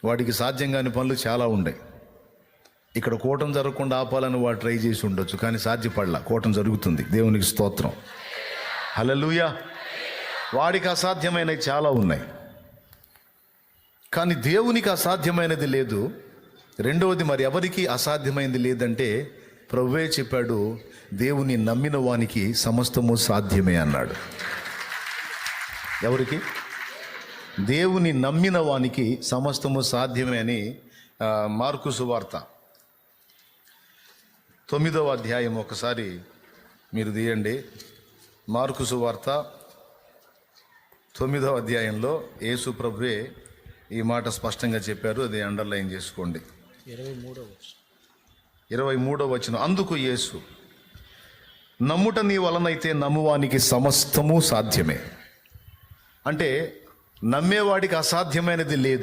వాడికి సాధ్యం కాని పనులు చాలా ఉన్నాయి. ఇక్కడ కూటం జరగకుండా ఆపాలని వాడు ట్రై చేసి ఉండొచ్చు, కానీ సాధ్యపడలా. కూటం జరుగుతుంది. దేవునికి స్తోత్రం, హల్లెలూయా. వాడికి అసాధ్యమైనవి చాలా ఉన్నాయి, కానీ దేవునికి అసాధ్యమైనది లేదు. రెండవది, మరి ఎవరికి అసాధ్యమైనది లేదంటే ప్రభువే చెప్పాడు, దేవుని నమ్మిన వానికి సమస్తము సాధ్యమే అన్నాడు. ఎవరికి? దేవుని నమ్మిన వానికి సమస్తము సాధ్యమే అని మార్కు సువార్త 9వ అధ్యాయం ఒకసారి మీరు తీయండి. మార్కు సువార్త 9వ అధ్యాయంలో యేసు ప్రభువే ఈ మాట స్పష్టంగా చెప్పారు. అది అండర్లైన్ చేసుకోండి. 23వ వచనం. అందుకు యేసు, నమ్ముట నీ వలనైతే నమ్మువానికి సమస్తము సాధ్యమే. అంటే నమ్మేవాడికి అసాధ్యమైనది లేదు.